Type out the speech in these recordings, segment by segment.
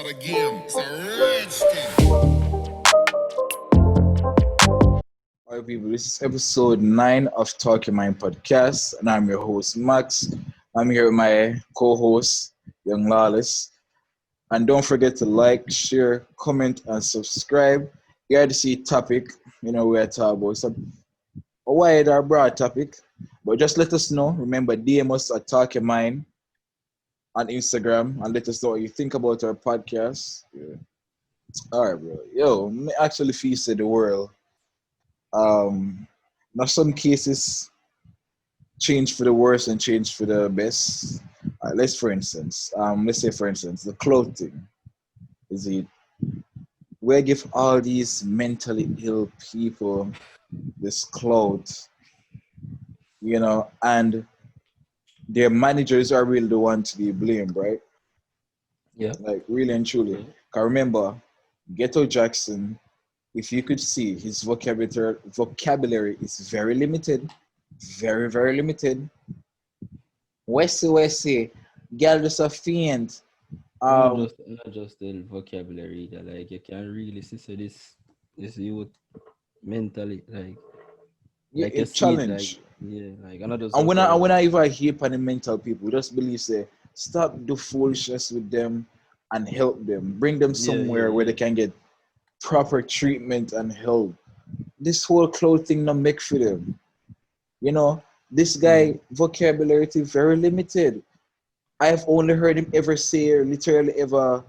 start again. It's a rich thing. Hi, people. This is episode 9 of Talk Your Mind podcast, and I'm your host, Max. I'm here with my co host, Young Lawless. And don't forget to like, share, comment, and subscribe. You had to see topic, we're talking about some a wide or broad topic, but just let us know. Remember, DM us at Talk Your Mind on Instagram and let us know what you think about our podcast. Yeah. All right, bro. Yo, me actually feasted the world. Um, Now some cases change for the worse and change for the best. Let's say for instance, the clothing is it where give all these mentally ill people this clothes, and their managers are really the one to be blamed, right? Yeah. Like really and truly. Yeah. Cause remember, Ghetto Jackson, if you could see his vocabulary is very limited, very, very limited. Westy, girl just a fiend. But Um, not just the vocabulary that like you can really see so this youth mentally like you it see it like challenge. yeah like another And when social I even hear on the mental people, just believe say stop the foolishness with them and help them, bring them somewhere where they yeah. can get proper treatment and help. This whole clothing not make for them. You know, this Mm. guy vocabulary is very limited. I've only heard him ever say literally ever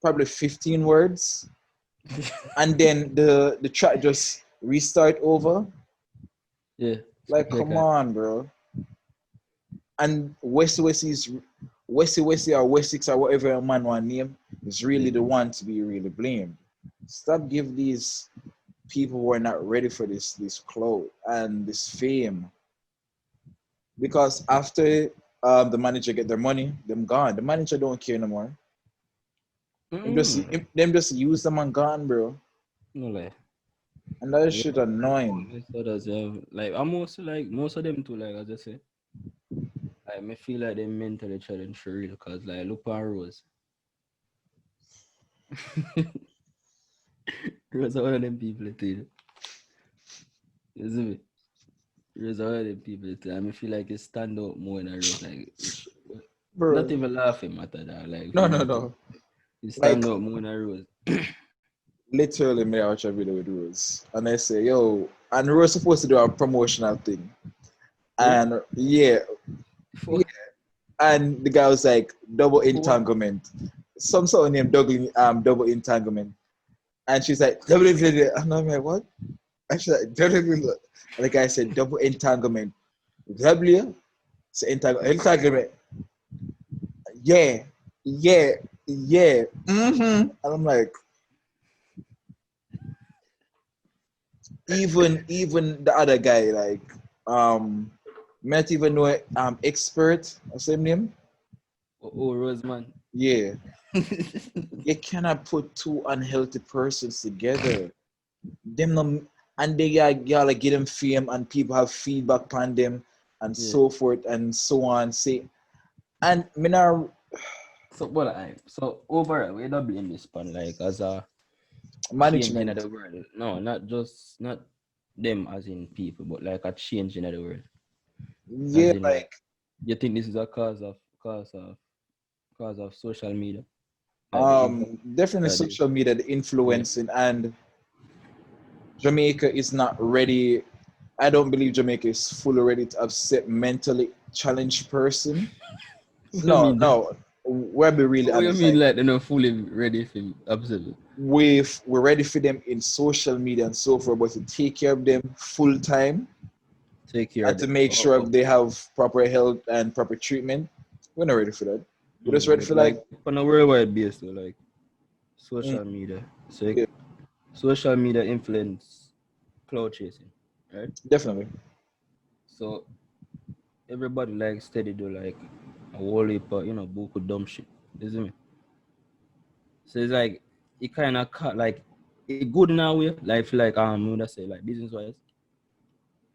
probably 15 words, and then the track just restart over. Yeah. Like, Like come on, bro. And Westy or Wessex or whatever a man want name is really yeah. the one to be really blamed. Stop give these people who are not ready for this clout and this fame, because after the manager get their money, them gone. The manager don't care no more. Them just Mm. them just use them and gone, bro. No like And that yeah. shit annoying. Most others have like I'm also like most of them too like as I say I may feel like they mentally challenged for real because like look on Rose. Rose are one of them people too. You see me? Rose are one of them people too. I may feel like it stand out more in a Rose like not Bro. even laughing matter that like for No, no, real too. no. It stand Like out more in a Rose. literally me I watch a video with Rose. And I say, yo, and we were supposed to do a promotional thing. Yeah? And yeah, For yeah. And the guy was like double for what? entanglement. Some sort of name double entanglement. And she's like, double entanglement. And I'm like, what? And she's like, double entanglement. And the guy said double entanglement. W so entanglement. Yeah, yeah, yeah. And I'm like, even the other guy, like, not even know expert or same name. Oh, Roseman. Yeah. You cannot put two unhealthy persons together. Them no, and they gotta get them fame and people have feedback on them and Yeah. so forth and so on. Say and me now So overall we don't blame this pan like as a change in management. the world. No, not them as in people, but like a change in the world. As Yeah, in like like you think this is a cause of social media? Like the impact definitely that is. social media the Yeah. influencing, and Jamaica is not ready. I don't believe Jamaica is fully ready to accept mentally challenged person. I No, mean no. We'll be really what you honest. mean Like like they're not fully ready for observe? we're ready for them in social media and so forth, but to take care of them full time Take care and of to them. make sure they have proper health and proper treatment, we're not ready for that. We're just ready But for like like, on a worldwide basis though, like mm, social media. So yeah, social media influence cloud chasing, right? definitely. So everybody like steady do like a whole heap of, book of dumb shit. You see me? So it's like it kind of cut like it good in a way. Like feel like I would say like business wise,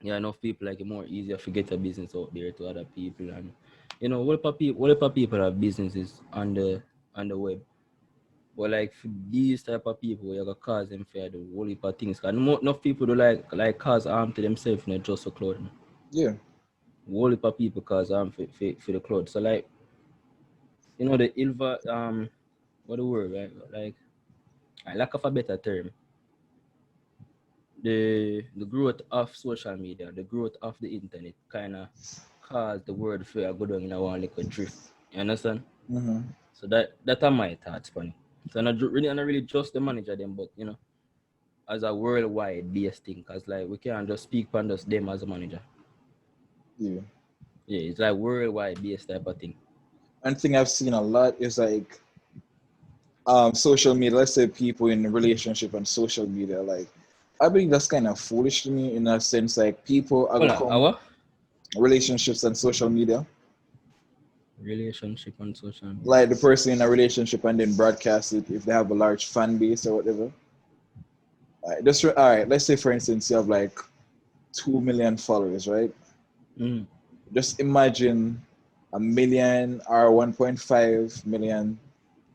yeah, enough people like it more easier to get a business out there to other people and what if people have businesses on the web. But like for these type of people, you gotta cause them for the whole heap of things. Cause enough people do like cause harm to themselves, not just for clothing. Yeah. Whole heap of people cause harm for the clothes. So like the what the word, right? Like I lack of a better term. The growth of social media, the growth of the internet kinda caused the world for go down in a one like a drift. You understand? Mm-hmm. So that are my thoughts, funny. So not really just the manager them, but as a worldwide based thing, cause like we can't just speak on just them as a manager. Yeah. Yeah, it's like worldwide based type of thing. One thing I've seen a lot is like social media. Let's say people in a relationship on social media. Like I believe that's kind of foolish to me in a sense. Like people are Hold gonna on, come our relationships on social media. relationship on social media. Like the person in a relationship and then broadcast it if they have a large fan base or whatever. All right. Let's say for instance you have like 2 million followers, right? Mm. Just imagine a million or 1.5 million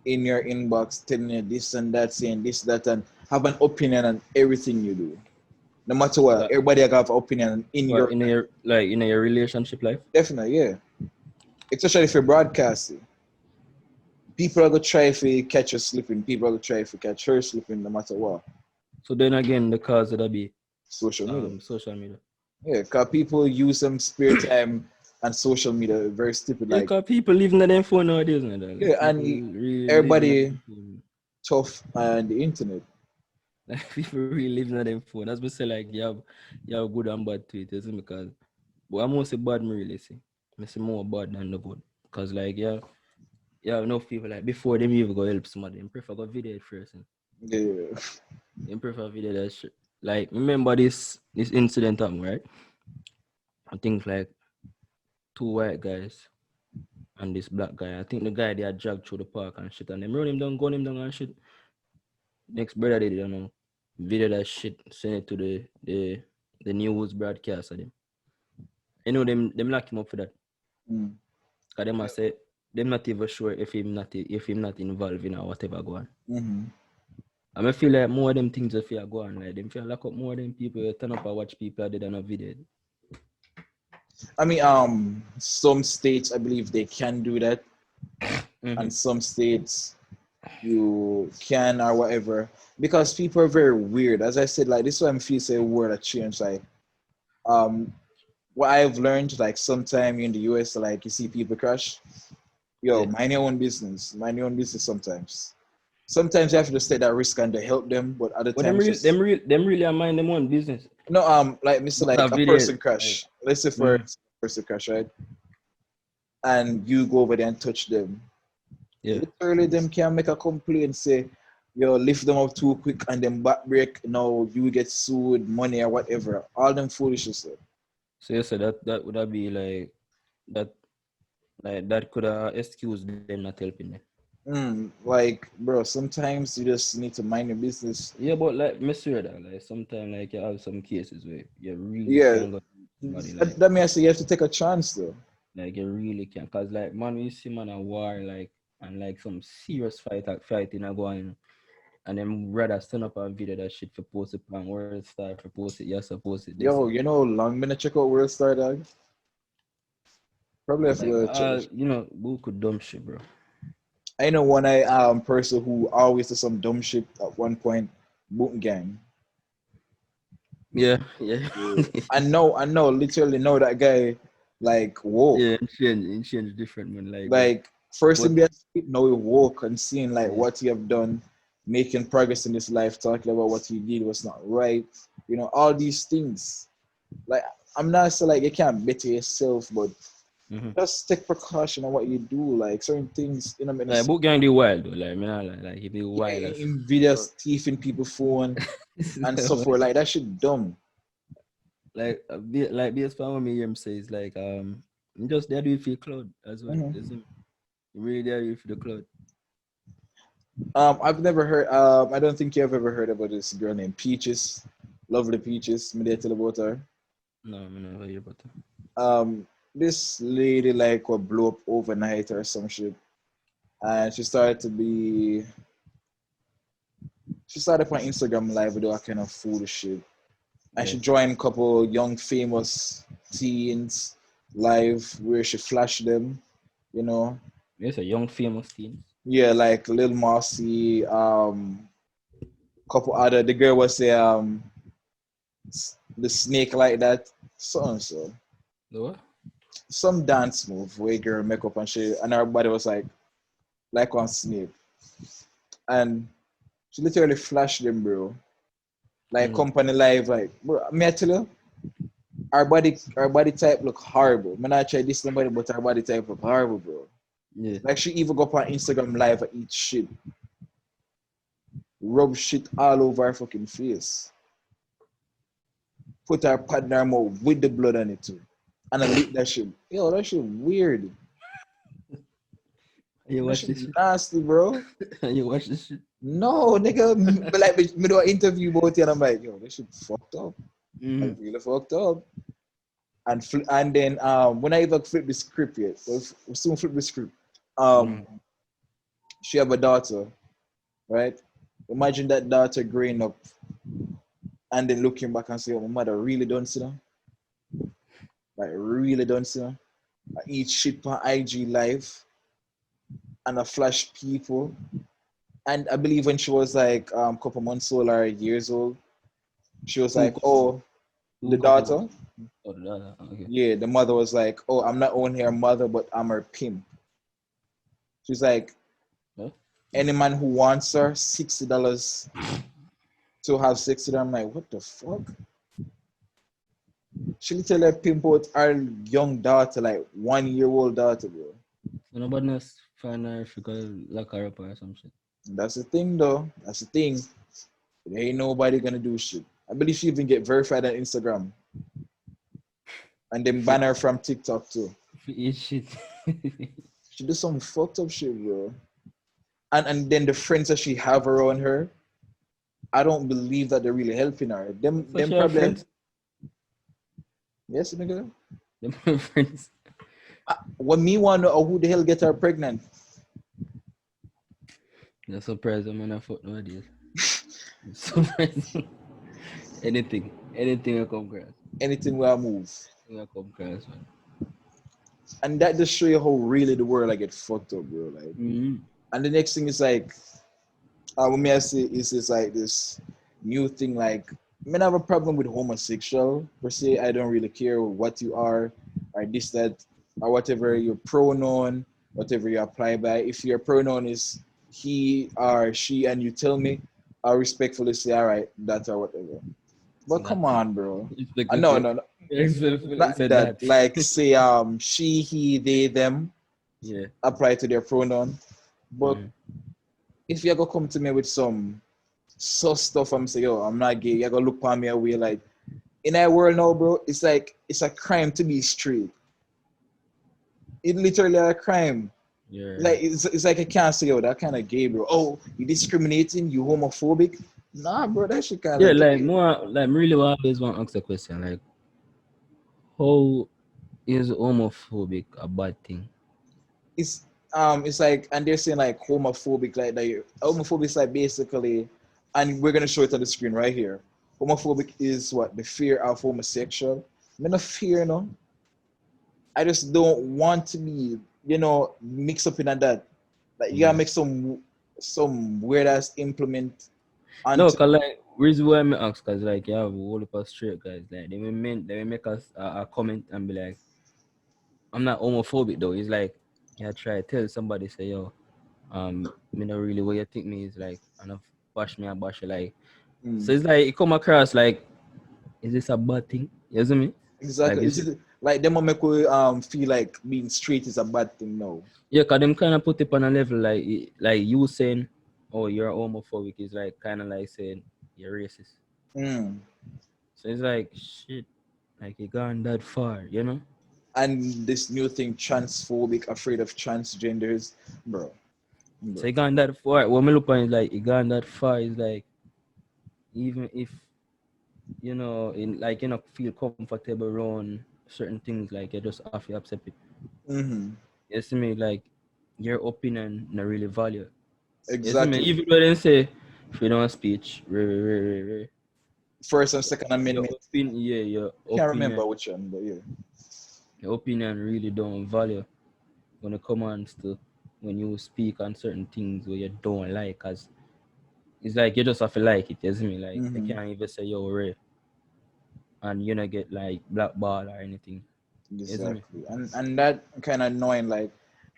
in your inbox telling you this and that, saying this, that, and have an opinion on everything you do. No matter what, Like, everybody have an opinion in what your in your relationship life? definitely, yeah. Especially if you're broadcasting. People are gonna try to catch you sleeping, people are gonna try to catch her sleeping no matter what. So then again, the cause of that be Social media. social media. Yeah, because people use some spare time and social media very stupid. Yeah, Like, cause people living on them phone nowadays, man. yeah, Like people and really living on everybody them phone. tough on the internet. Like people really living on them phone. That's what say like you have good and bad to it, isn't it? Because but I'm mostly bad me really see. I see more bad than the good. Cause like enough people like before them even go help somebody, them prefer go video it first. And Yeah. them prefer video that shit. Like remember this incident happened, right? I think like two white guys and this black guy. I think the guy they had dragged through the park and shit and them run him down, gun him down and shit. Next brother they don't know. Video that shit, send it to the news broadcast of them. You know them lock him up for that. Mm. Cause them must say them not even sure if him not involved in or whatever go on. Mm-hmm. I mean, feel like more of them things if you go on, like them feel lock up more of them people you turn up and watch people that did on a video. I mean, some states I believe they can do that, Mm-hmm. and some states you can or whatever because people are very weird. As I said, like this is why I'm feeling say word a change. Like um, what I've learned, like sometime in the US, like you see people crash. Yo, Yeah. mind your own business. Mind your own business. Sometimes you have to just take that risk and to help them, but other But them times real just them really are mind them own business. no. Like Mr. But Like that a video person like crash. Let's say for a person crash, right? And you go over there and touch them. yeah. Literally, them can make a complaint, say, yo, lift them up too quick and then back break. No, you get sued, money or whatever. All them foolishness. So you said that would have be that that could have excuse them not helping them. Like, bro, sometimes you just need to mind your business. Yeah, but like me swear that like sometimes like you have some cases where you really Yeah, can't go to somebody that means you have to take a chance, though. like you really can't cause like man we see man a war like and like some serious fighting are going and then rather stand up and video that shit for post it on World Star for post it, yes, for post it this. Yo, you know, long been to check out World Star, dog. Probably have to Like go check. buku dumb shit, bro. I know one person who always does some dumb shit at one point, Boot Gang. Yeah. Yeah. I know, literally know that guy like woke. Yeah, and change different man, like but Like first but in the street, now he woke and seeing like yeah. what he have done, making progress in his life, talking about what he did was not right. You know, all these things. Like I'm not saying like you can't better yourself, but Mm-hmm. just take precaution on what you do. Like certain things, you know, what I mean, Like book gang do wild though, like man like he be wild as in videos, thieving people phone and so forth. Like that shit dumb. like like BS when me hear him say is like I'm just there do it for the cloud as well. Mhm. Isn't really there do it for the cloud. I've never heard. I don't think you've ever heard about this girl named Peaches, lovely Peaches. Me they tell about her. No, I never hear about that. This lady like what blew up overnight or some shit, and she started to be She started on Instagram live with all kind of foolish shit. And Yeah. she joined a couple young famous teens live where she flashed them, you know. Yes, a young famous teens. Yeah, like Lil Mossy, couple other the girl was the snake like that. So and so. The what? Some dance move where girl make up and shit and everybody was like on snake. And she literally flashed them, bro. Like Mm. company live, like bro, me I tell you, our body type look horrible. Man, I try this somebody, but our body type look horrible, bro. Yeah. Like she even go up on Instagram live and eat shit, rub shit all over her fucking face, put her pad in her mouth with the blood on it too, and I lick that shit. Yo, that shit weird. You That watch shit this shit? nasty, bro. You watch this shit? No, nigga, but like me do an interview about it, and I'm like, yo, this shit fucked up. Like Mm. really fucked up. And then when I even flip the script yet, we'll soon flip the script. Um, Mm. she have a daughter, right? Imagine that daughter growing up and then looking back and say, oh, my mother really don't see her. Like really don't see her. I eat shit on IG live and I flash people. And I believe when she was like a couple months old or years old, she was Two like, couple. oh, Two the couple. daughter. Oh, the other. Okay. Yeah, the mother was like, oh, I'm not only her mother, but I'm her pimp. She's like, Huh? any man who wants her, $60 to have sex with her. I'm like, what the fuck? She literally pimp out our young daughter, like 1 year old daughter, bro. So nobody else find her if you could lock her up or some shit. And that's the thing, though. That's the thing. There ain't nobody gonna do shit. I believe she even get verified on Instagram and then ban her from TikTok too. If you eat shit. She do some fucked up shit, bro. And then the friends that she have around her, I don't believe that they're really helping her. Them So them she have probably friends. yes, nigga. Them have friends. When me wanna know who the hell get her pregnant. You're surprised I'm on a foot nowadays. Surprised. Anything will come across. Anything where I move. Anything will come across, man. And that just show you how really the world like get fucked up, bro. Like, Mm-hmm. and the next thing is like, what me I say is it's like this new thing. Like, I mean, I have a problem with homosexual per se. I don't really care what you are, or this that, or whatever your pronoun, whatever you apply by. If your pronoun is he or she, and you tell me, I respectfully say, all right, that or whatever. But That come on, bro. expect to No, say. no, no, Expect to not say that. that. Like say she, he, they, them Yeah. apply to their pronoun. But Mm. if you gonna come to me with some sus stuff, I'm say, yo, I'm not gay. You gonna look on me away like in our world now, bro. It's like it's a crime to be straight. It literally a crime. You're Like right. it's like I can't say, yo, that kind of gay, bro. Oh, you discriminating? You homophobic? Nah, bro, that shit kind Yeah, of like gay. more like really what I always want to ask the question, like how is homophobic a bad thing? It's like, and they're saying like homophobic, like that. Homophobic is like basically, and we're gonna show it on the screen right here. Homophobic is what the fear of homosexual. I mean, no fear, no. I just don't want to be, mixed up in that. Like you gotta Yeah. make some weird ass implement No, onto. cause like reason why I ask, cause like you have a whole heap of straight guys, like they will make us a comment and be like, I'm not homophobic though. It's like yeah, try to tell somebody say yo, me not really what you think me is like, and of bash me and bash you like. So Mm, it's like it come across like, is this a bad thing? You see me? Like exactly. is It's it? just, like them will make we feel like being straight is a bad thing. No. Yeah, cause them kind of put it on a level like like you saying, oh you're homophobic is like kind of like saying you're racist. Mm. So it's like shit, like it gone that far, you know? And this new thing, transphobic, afraid of transgenders, bro. So Bro. it gone that far. What me look on is like it gone that far is like even if in like feel comfortable around certain things, like you just have to accept it. Mm-hmm. You see me? Like your opinion not really value. You see me? Exactly. Even though they say freedom of speech. First and Second Your Amendment. opinion, yeah, your Can't opinion, remember which one, but yeah. your opinion really don't value when it comes to when you speak on certain things where you don't like, cause it's like you just have to like it, you see me? Like you Mm-hmm. can't even say you're Ray and you not get like blackball or anything. You see me? Exactly. And that kind of annoying, like,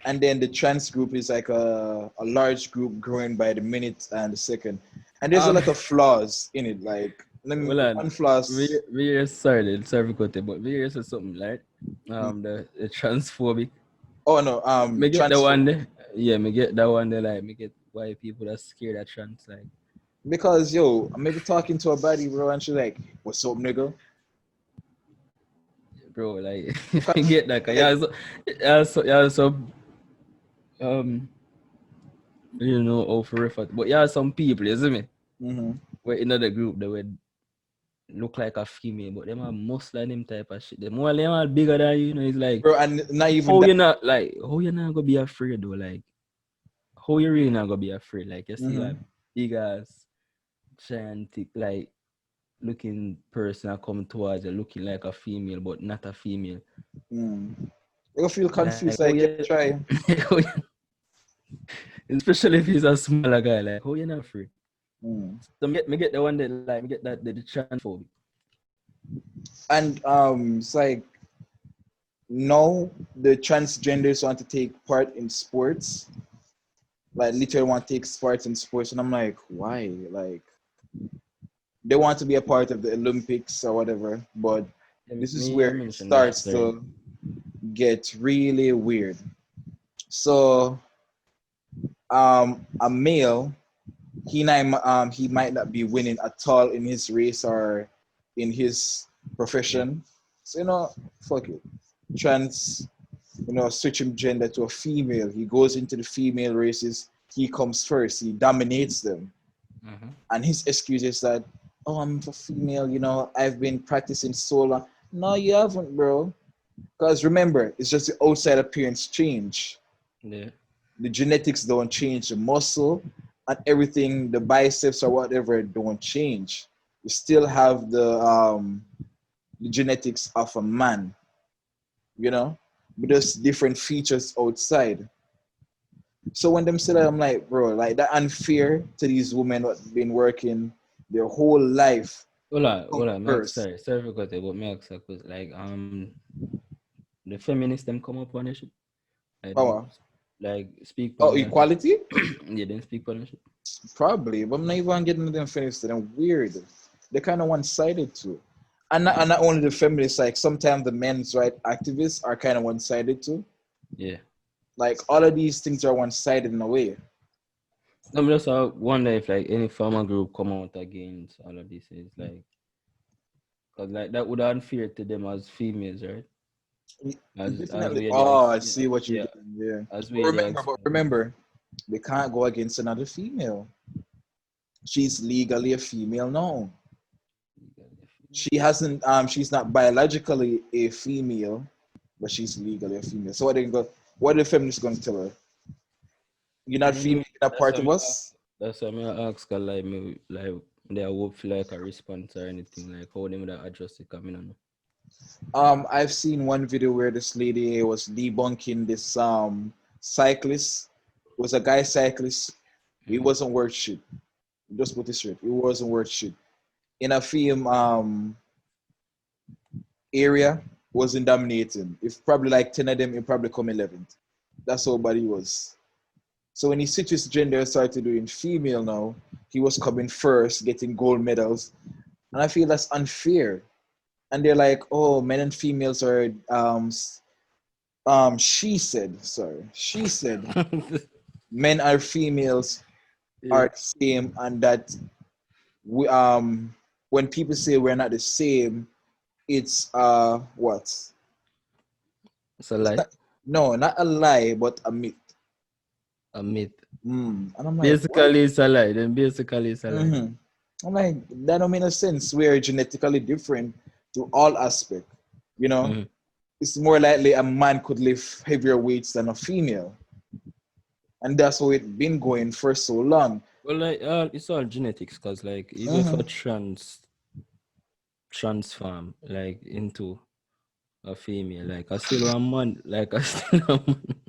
and then the trans group is like a large group growing by the minute and the second. And there's a Um, lot of flaws in it. Like, let me well, one flaws. sorry to cut it, but we said something like Mm. the transphobic. Oh no, Me get the one transphobic. there. Yeah, me get that one there. Like me get why people are scared of trans. Like, Because yo, I may be talking to a buddy, bro, and she's like, "What's up, nigga?" bro, like You me can't get that. Cause like, yeah, so um, you know, how to refer. But yeah, some people, you see me, mm-hmm. where in the group they would look like a female, but them are most like them type of shit. Them all them are bigger than you. You know, it's like Bro, and not even how that. you not gonna be afraid though? Like how you really not gonna be afraid? Like you see a Mm-hmm. big ass gigantic like looking person come towards you looking like a female but not a female. Mm. You feel Like confused, like, yeah, try. especially if he's a smaller guy, like how you not afraid? Mm. So me get the one that like me get that the transphobic. And it's like no, the transgenders want to take part in sports, like literally want to take part in sports, and I'm like, why? Like they want to be a part of the Olympics or whatever, but this is Me I where it mentioned that starts shit already. to get really weird. So a male, he might not be winning at all in his race or in his Yeah. profession. So fuck it. Trans, switching gender to a female. He goes into the female races. He comes first. He dominates them. Mm-hmm. And his excuse is that, oh, I'm a female. I've been practicing so long. No, you haven't, bro. Because remember, it's just the outside appearance change. Yeah. The genetics don't change. The muscle and everything, the biceps or whatever, don't change. You still have the genetics of a man, but just different features outside. So when them say that, I'm like, bro, like that unfair to these women that been working their whole life come Max, first. sorry for cutting, but Max, cause like the feminists them come up on the shit. Like them Power. like speak Oh, on that shit. equality? Yeah, them speak on that shit. Probably, but I'm not even getting them finished. They're weird. They're kind of one-sided too. And not only the feminists, like sometimes the men's right activists are kind of one-sided too. Yeah. Like all of these things are one-sided in a way. I'm just wonder if like any farmer group come out against all of this is like, cause like that would unfair to them as females, right? As Definitely. we the Oh, I yeah, see what you're yeah, doing. Yeah. as But we the remember, they can't go against another female. She's legally a female now. She hasn't she's not biologically a female, but she's legally a female. So what are the feminists gonna tell her? You're not female, you're not that's part why of us? that's why I ask her like me like they hope for like a response or anything like how them that address it coming on. I've seen one video where this lady was debunking this cyclist. It was a guy cyclist. He Mm-hmm. wasn't worth shit. Just put this straight. He wasn't worth shit. In a film area, wasn't dominating. If probably like 10 of them, he probably come 11th. That's how bad he was. So when he switched his gender and started doing female now, he was coming first, getting gold medals. And I feel that's unfair. And they're like, oh, men and females are she said men are females Yeah, are the same, and that we when people say we're not the same, it's what? it's a It's lie, not, no, not a lie, but a myth. a myth. And I'm like, what? Basically, it's a lie. Then basically, it's a lie. hmm I'm like, that don't make no sense. We're genetically different to all aspect. You know, Mm-hmm. it's more likely a man could lift heavier weights than a female, and that's how it's been going for so long. Well, like it's all genetics, cause like even if Mm-hmm. a transform like into a female, like I still a man, like I still a man.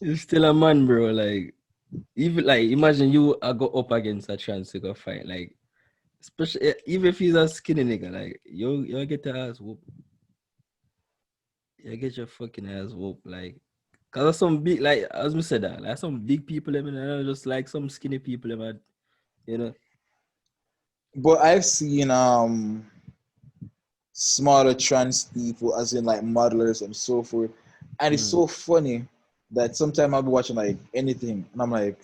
It's still a man, bro. Like even like imagine you go up against a trans to go fight, like especially even if he's a skinny nigga, like you get your ass whoop, you get your fucking ass whoop, like. Cause there's some big, like as we said that, like some big people, I mean, and just like some skinny people, I mean, you know. But I've seen smaller trans people, as in like modelers and so forth. And it's Mm. so funny that sometimes I'll be watching like anything and I'm like,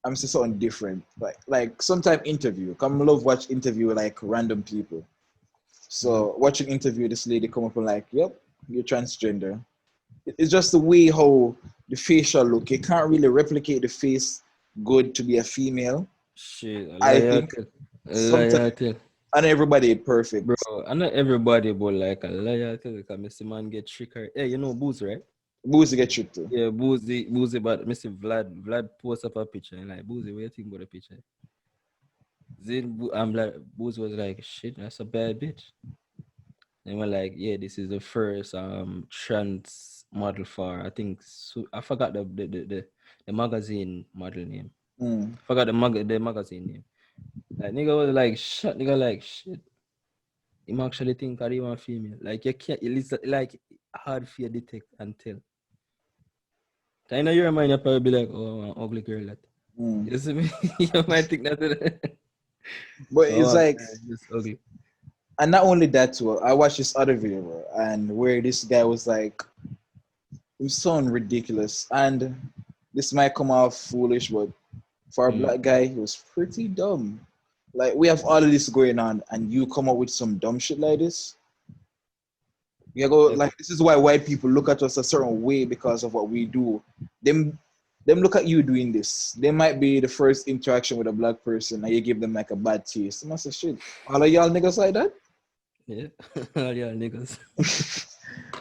I'm seeing something different. Like sometimes interview. Come love watch interview with like random people. Mm. So watching interview, this lady come up and like, yep, you're transgender. It's just the way how the facial look. You can't really replicate the face good to be a female. Shit, a I liar think tell. A sometimes liar tell. and everybody Bro, perfect. I not everybody, but like a liar tell because Mr. Man get trickery. Hey, you know Boozy, right? Boozy get tricked too. Yeah, Boozy, but Mr. Vlad post up a picture and like Boozy, what do you think about the picture? Then I'm like, Boozy was like, shit, that's a bad bitch. And we're like, yeah, this is the first trans model for I think so, I forgot the magazine model name. Mm. Forgot the magazine name. Like nigga was like, shut nigga like shit. Him actually think I want female. Like you can't it's like hard for you to detect and tell. Kind of your mind you probably be like, oh an ugly girl that. Mm. You see me? You might think that But it's oh like, it's ugly. and not only that too. I watched this other video, bro, and where this guy was like, it was so ridiculous, and this might come off foolish, but for a Mm. black guy, he was pretty dumb. Like we have all of this going on, and you come up with some dumb shit like this. You go Like, like this is why white people look at us a certain way because of what we do. Them look at you doing this. They might be the first interaction with a black person, and you give them like a bad taste. They must say shit. All of y'all niggas like that. yeah. All y'all niggas.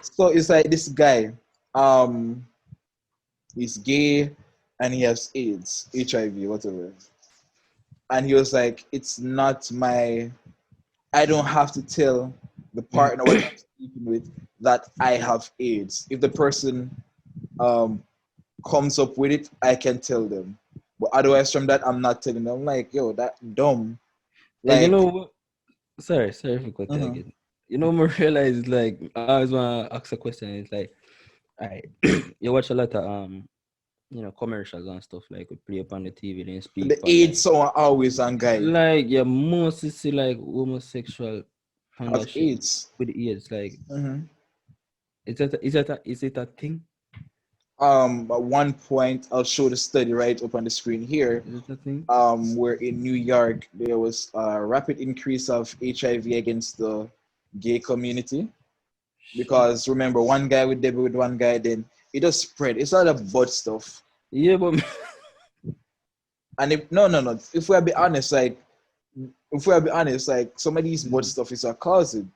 So it's like this guy, um, he's gay and he has AIDS, HIV, whatever. And he was like, it's not my, I don't have to tell the partner what I'm speaking with that I have AIDS. If the person um, comes up with it, I can tell them. But otherwise, from that, I'm not telling them. I'm like, yo, that dumb. And you Like, know what? Sorry for cutting uh-huh. again. You know, I realize like I always wanna ask a question. It's like, all right, you watch a lot of commercials and stuff like we play up on the TV, then speak The on AIDS like someone always on guy you mostly see like homosexual and have that shit AIDS. with the AIDS. Like, Mm-hmm. is it a thing? At one point, I'll show the study right up on the screen here. Is it a thing? Where in New York there was a rapid increase of HIV against the gay community Shit. because remember one guy with Debbie with one guy, then it just spread. It's all the butt stuff. Yeah, but And if no, if we're be honest, like if we're be honest, like some of these butt stuff is a causing.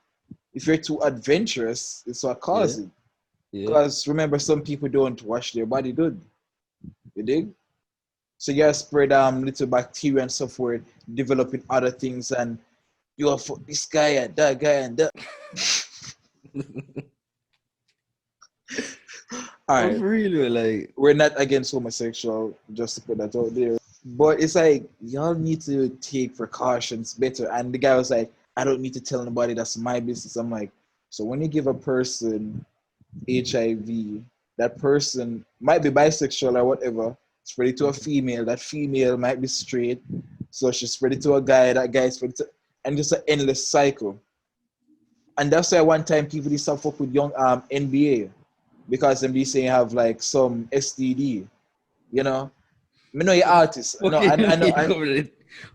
If you're too adventurous, it's a yeah, causing. yeah. Because remember, some people don't wash their body good. You dig? So you have spread little bacteria and so forth, developing other things, and you are for this guy and that. All Oh, right, for real, like we're not against homosexual, just to put that out there. But it's like y'all need to take precautions better. And the guy was like, I don't need to tell anybody. That's my business. I'm like, so when you give a person HIV, that person might be bisexual or whatever, spread it to a female. That female might be straight, so she spread it to a guy. That guy spread it to, and just an endless cycle. And that's why one time people used to fuck with young NBA because them be saying have like some STD. You know, I know you're artist. No, fucking NBA coming.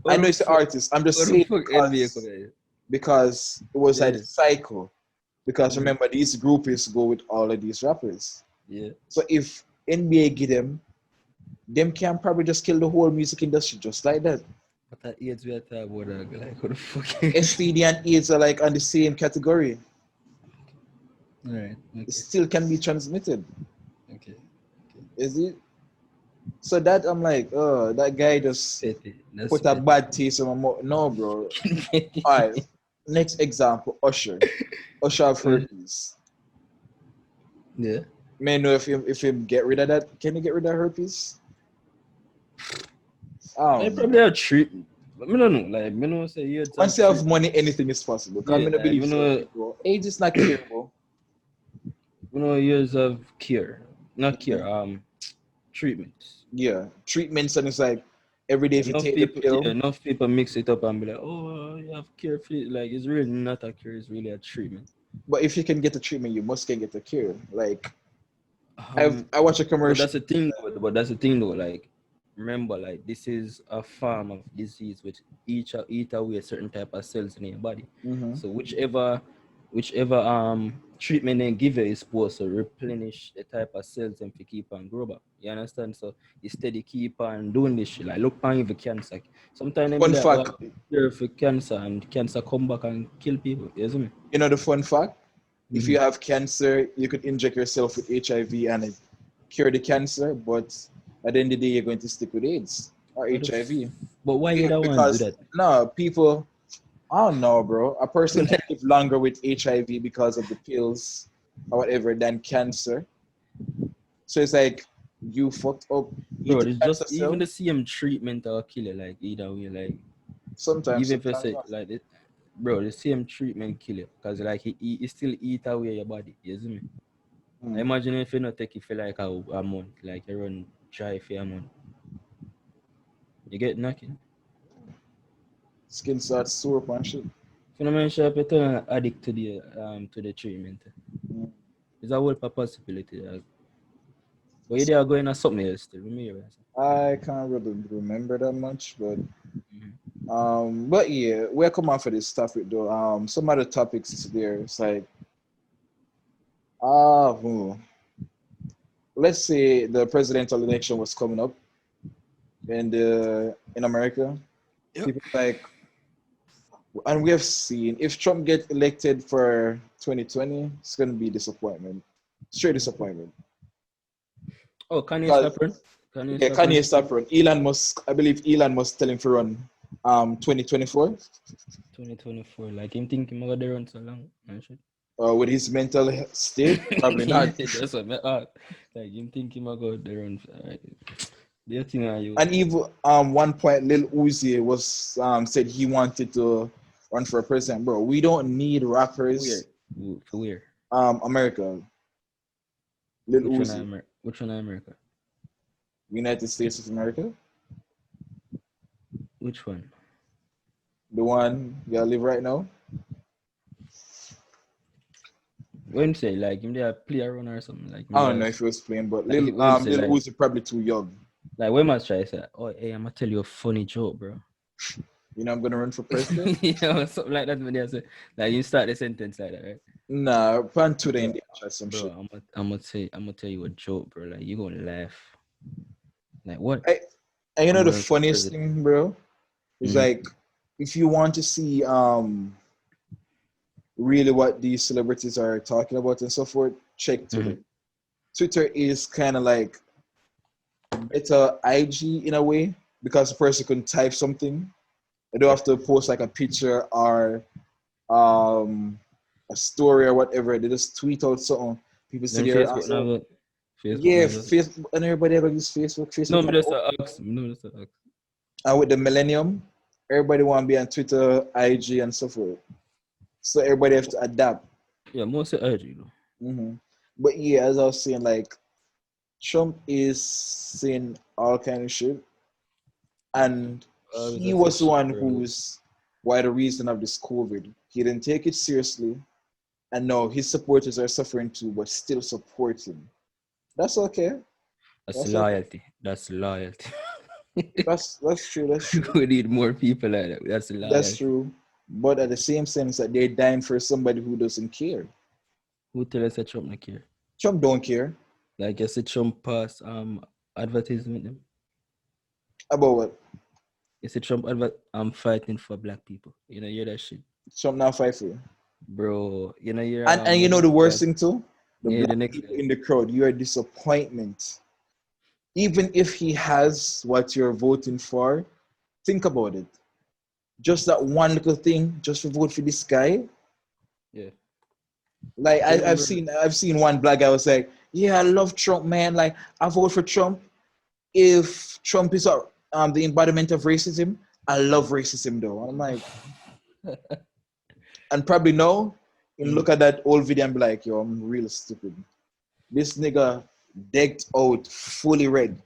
I How know the it's an fuck? artist. I'm How just the saying fuck NBA coming? because it was like Yeah. a cycle. Because Mm, remember, these groupies go with all of these rappers. yeah. So if NBA get them can probably just kill the whole music industry just like that. But that AIDS we are talking about, like, how the fuck? STD and AIDS are like on the same category. All right. It Okay. still can be transmitted. Okay. Okay. Is it? So that I'm like, oh, that guy just Petty. That's put a petty. bad taste in my mouth. No, bro. All right. Next example, Usher. Usher have herpes. Yeah. May I know if you get rid of that? Can you get rid of herpes? I They don't know. probably have treatment. But I don't know. Like, I don't say you had to Once have you have treatment. money, anything is possible. Because Yeah, I don't like, believe so, bro. Age is not curable. years of cure. Not cure, Mhm. treatments. Yeah. Treatments and it's like every day if you take the pill. Enough people mix it up and be like, oh, you have cure for it. Like, it's really not a cure, it's really a treatment. But if you can get the treatment, you must can get the cure. Like Um, I watch a but commercial. that's the thing, though. But that's the thing, though. Like, remember, like, this is a form of disease which eat away a certain type of cells in your body. Mm-hmm. So whichever treatment they give you is supposed to replenish the type of cells and to keep on grow back. You understand? So you steady keep on doing this shit. Like, look on even cancer. Sometimes they be Fun like, oh, fact, cure for cancer, and cancer come back and kill people. You see me? you know the fun fact? If Mm-hmm. you have cancer, you could inject yourself with HIV and it cure the cancer, but at the end of the day, you're going to stick with AIDS or HIV. But why you don't want to do Because that? no, people, I don't know, bro. A person can live longer with HIV because of the pills or whatever than cancer. So it's like you fucked up, eat Bro, a it's cancer just even cell. the same treatment or kill you, like either way, like Sometimes, even if you sometimes say not. like it, bro, the same treatment kill you because like he still eat away your body. You see me? Hmm. Imagine if you not take it for like a month, like you run dry for a month, you get knocking. Skin starts sore up and shit. If you know mention if you turn addict to the treatment, Hmm. it's a whole possibility. But you are going to something else still. Remember, I can't really remember that much, mm-hmm. but yeah, we're coming on for this topic though. Some other topics is there. It's like, hmm, let's say the presidential election was coming up in America. Yep. People like, and we have seen if Trump gets elected for 2020, it's gonna be disappointment, straight disappointment. Oh, Kanye Because Stapper. Kanye yeah, Stapper. Kanye stop run. Elon Musk, I believe Elon Musk telling for run 2024 2024. Like him thinking about the run so long. And shit. with his mental state, probably not. That's what my art. Like him thinking about the run. Do you think are you And even one point, Lil Uzi was said he wanted to run for president, bro. We don't need where? rappers. For where? America, Lil Uzi, Which one America? United States of America, Which one? the one you live right now. When say like him there play around or something like him I don't know there, if he was playing, but like when say Lil Uzi probably too young. like when must try say, oh hey, I'm gonna tell you a funny joke, bro. You know, I'm gonna run for president. Something like that when they say like you start the sentence like that, right? Nah, plan to the Bro, end chat some bro, shit. I'm gonna tell you a joke, bro. Like you gonna laugh. Like what? I, and you I'm know gonna the run for funniest president. thing, bro, is Mm-hmm. like if you want to see really what these celebrities are talking about and so forth, check Mm-hmm. Twitter. Twitter is kind of like better IG in a way because the person can type something. They don't have to post like a picture or um, a story or whatever. They just tweet out something. People see Then there and Facebook say, never Facebook yeah, never. Facebook, and everybody ever use Facebook. No, Facebook, me just a ask. No, just a ask. and with the millennium, everybody want to be on Twitter, IG, and so forth. So everybody have to adapt. Yeah, most of IG though. Hmm. But yeah, as I was saying, like Trump is saying all kind of shit, and Always he I say was the shit, one bro. who's why the reason of this COVID. He didn't take it seriously, and now his supporters are suffering too, but still support him. That's okay. That's That's okay. loyalty. That's loyalty. That's true. That's true. We need more people like that. That's That's loyalty. true. But at the same sense that they're dying for somebody who doesn't care. Who tell us that Trump not care? Trump don't care Like I said, Trump pass advertisement them. about what You said Trump I'm fighting for black people. You know, hear that shit. Trump now fight for you. Bro, you know you're And you the know the next worst guy. thing too, the Yeah, the black next people guy. in the crowd. You're a disappointment. even if he has what you're voting for, think about it. Just that one little thing, just to vote for this guy. Yeah. Like I've Remember? seen one black guy was like, yeah, I love Trump, man. Like I vote for Trump. If Trump is the embodiment of racism, I love racism though. I'm like, and probably no, and Mm. look at that old video and be like, yo, I'm real stupid. This nigga decked out fully red,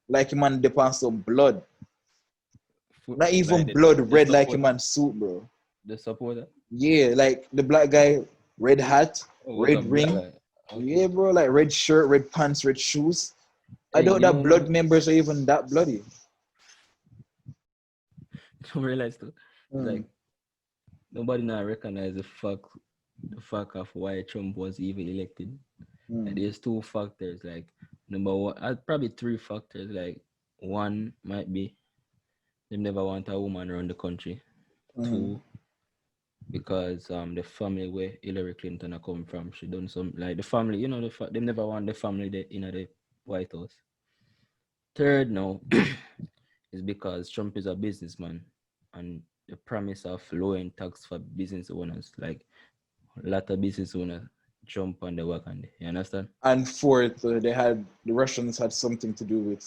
like him man dip on some blood. Not even Like blood the red like him supporter. man suit, bro. The supporter. Yeah, like the black guy, red hat, Oh, was a red black ring. guy. Okay. Yeah, bro, like red shirt, red pants, red shoes. I Hey, doubt that blood members are even that bloody. don't realize though. It's Mm, like nobody now recognize the fact of why Trump was even elected. Like, mm, there's two factors. Like number one, probably three factors. Like one might be they never want a woman around the country. mm, Two, because the family where Hillary Clinton are come from, she done some like the family. You know, they never want the family in the White House. Third, no, is because Trump is a businessman, and the promise of lowering tax for business owners, like a lot of business owners jump on the wagon. You understand? And fourth, the Russians had something to do with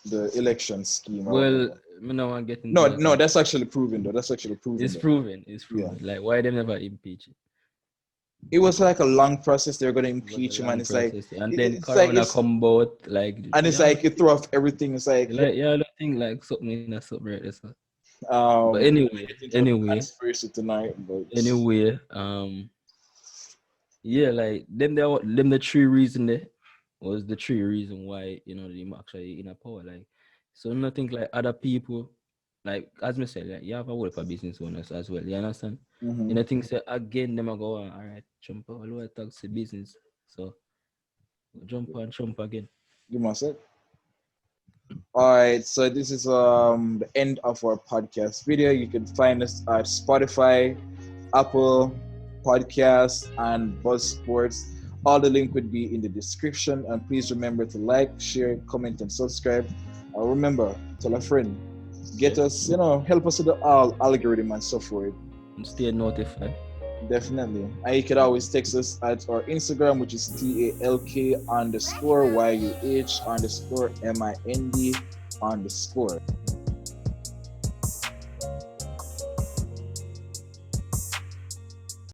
the election scheme or Well, whatever. me no want get into No, that. no, that's actually proven though. That's actually proven It's though. proven. It's Yeah. proven. Like why they never impeach it? It was like a long process. They're gonna It was a impeach him, and long it's like process, and then it's like Corona come about. Like and it's like it threw off everything. It's like yeah, I don't think like something in a something right there. So. But um anyway, get into a anyway, conspiracy tonight, but anyway, yeah, like them the three reason there was the three reason why them actually in a power. Like so nothing like other people, like as me said, like you have a word for business owners as well. You understand? mhm. And I think say again them a go on, all right, jump all the way tax the business. So jump again. Give me a sec. All right, so this is the end of our podcast video. You can find us at Spotify, Apple Podcasts, and Buzz Sports. All the link would be in the description. And please remember to like, share, comment, and subscribe. Remember, tell a friend. Get Yeah. us, help us with the algorithm and so forth. And stay notified. Definitely. And you can always text us at our Instagram, which is TALK_YUH_MIND_.